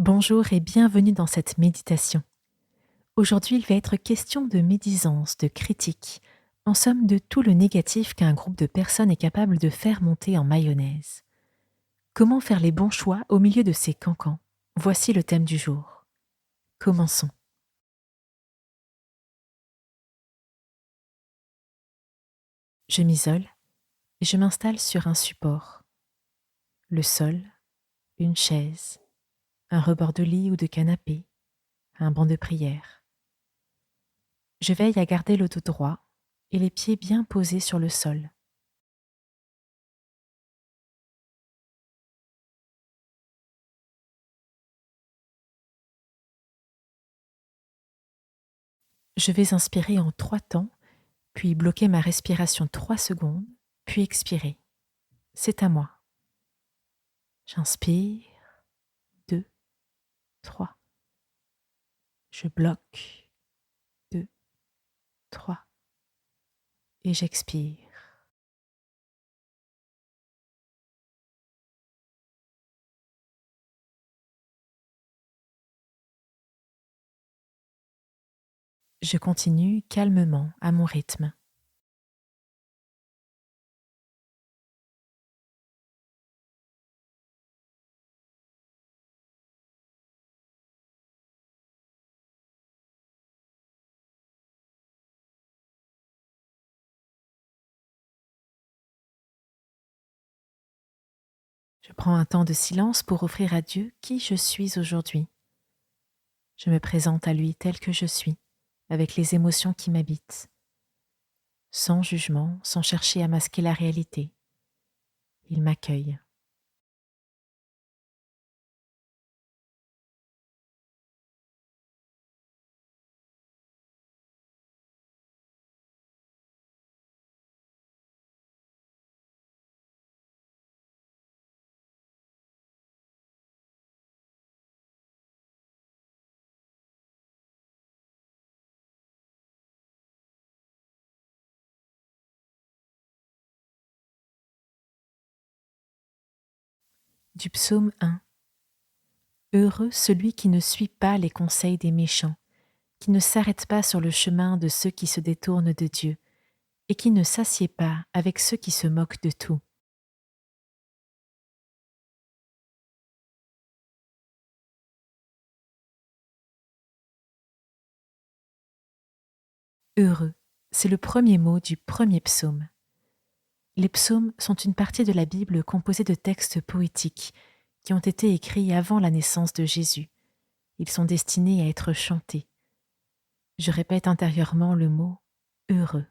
Bonjour et bienvenue dans cette méditation. Aujourd'hui, il va être question de médisance, de critique, en somme de tout le négatif qu'un groupe de personnes est capable de faire monter en mayonnaise. Comment faire les bons choix au milieu de ces cancans? Voici le thème du jour. Commençons. Je m'isole et je m'installe sur un support. Le sol, une chaise, un rebord de lit ou de canapé, un banc de prière. Je veille à garder le dos droit et les pieds bien posés sur le sol. Je vais inspirer en 3 temps, puis bloquer ma respiration 3 secondes, puis expirer. C'est à moi. J'inspire, 2, 3. Je bloque, 2, 3. Et j'expire. Je continue calmement à mon rythme. Je prends un temps de silence pour offrir à Dieu qui je suis aujourd'hui. Je me présente à lui tel que je suis, avec les émotions qui m'habitent, sans jugement, sans chercher à masquer la réalité. Il m'accueille. Du psaume 1. Heureux celui qui ne suit pas les conseils des méchants, qui ne s'arrête pas sur le chemin de ceux qui se détournent de Dieu, et qui ne s'assied pas avec ceux qui se moquent de tout. Heureux, c'est le premier mot du premier psaume. Les psaumes sont une partie de la Bible composée de textes poétiques qui ont été écrits avant la naissance de Jésus. Ils sont destinés à être chantés. Je répète intérieurement le mot heureux.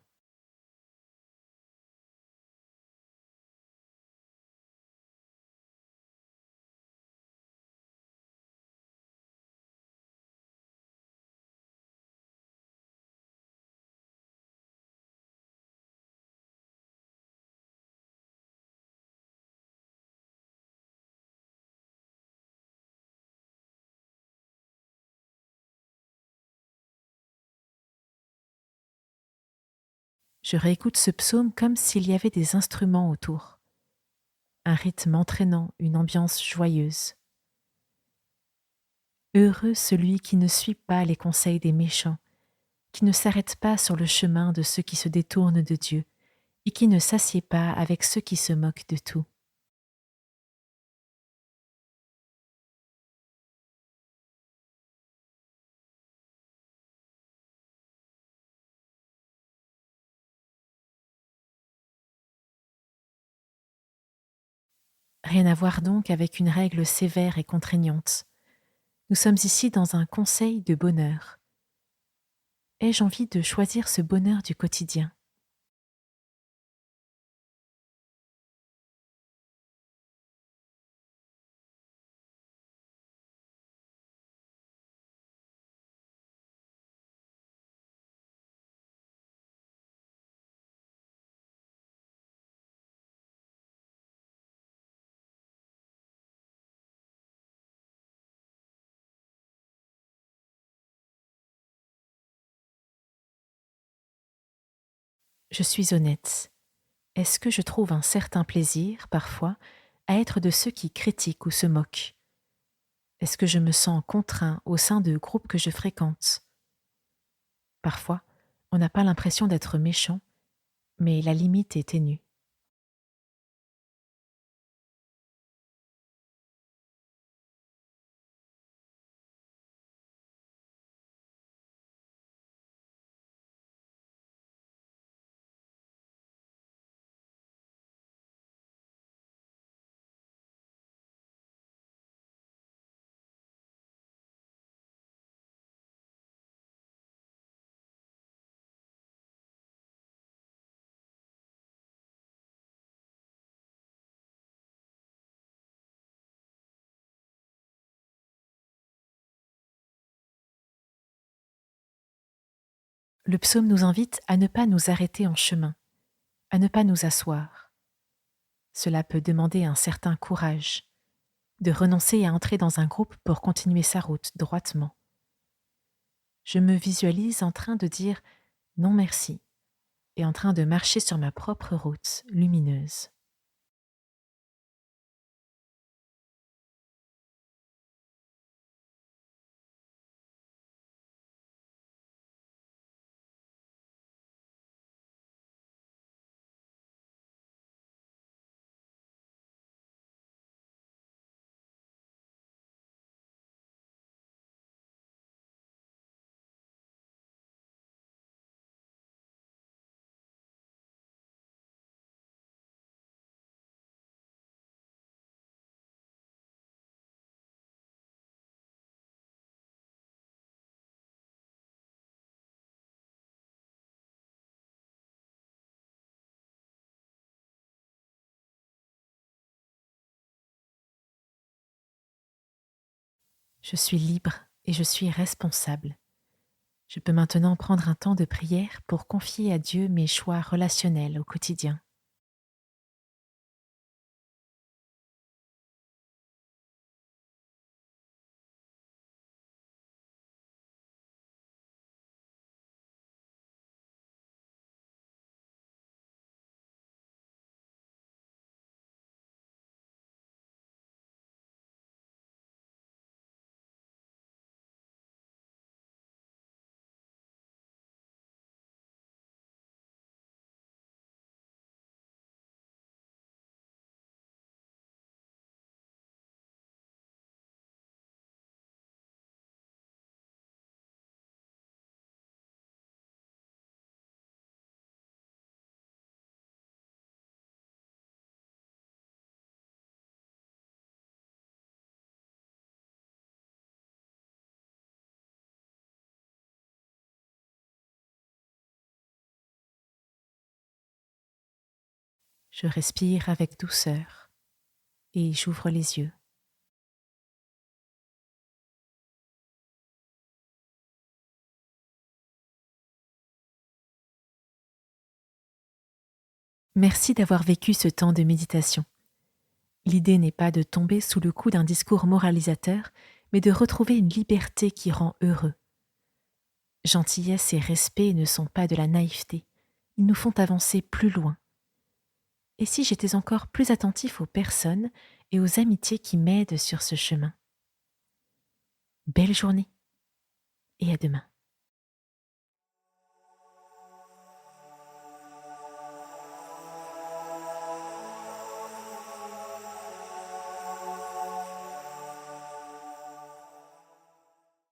Je réécoute ce psaume comme s'il y avait des instruments autour, un rythme entraînant, une ambiance joyeuse. Heureux celui qui ne suit pas les conseils des méchants, qui ne s'arrête pas sur le chemin de ceux qui se détournent de Dieu, et qui ne s'assied pas avec ceux qui se moquent de tout. Rien à voir donc avec une règle sévère et contraignante. Nous sommes ici dans un conseil de bonheur. Ai-je envie de choisir ce bonheur du quotidien? Je suis honnête. Est-ce que je trouve un certain plaisir, parfois, à être de ceux qui critiquent ou se moquent? Est-ce que je me sens contraint au sein de groupes que je fréquente? Parfois, on n'a pas l'impression d'être méchant, mais la limite est ténue. Le psaume nous invite à ne pas nous arrêter en chemin, à ne pas nous asseoir. Cela peut demander un certain courage, de renoncer à entrer dans un groupe pour continuer sa route droitement. Je me visualise en train de dire non merci et en train de marcher sur ma propre route lumineuse. Je suis libre et je suis responsable. Je peux maintenant prendre un temps de prière pour confier à Dieu mes choix relationnels au quotidien. Je respire avec douceur et j'ouvre les yeux. Merci d'avoir vécu ce temps de méditation. L'idée n'est pas de tomber sous le coup d'un discours moralisateur, mais de retrouver une liberté qui rend heureux. Gentillesse et respect ne sont pas de la naïveté, ils nous font avancer plus loin. Et si j'étais encore plus attentif aux personnes et aux amitiés qui m'aident sur ce chemin? Belle journée et à demain.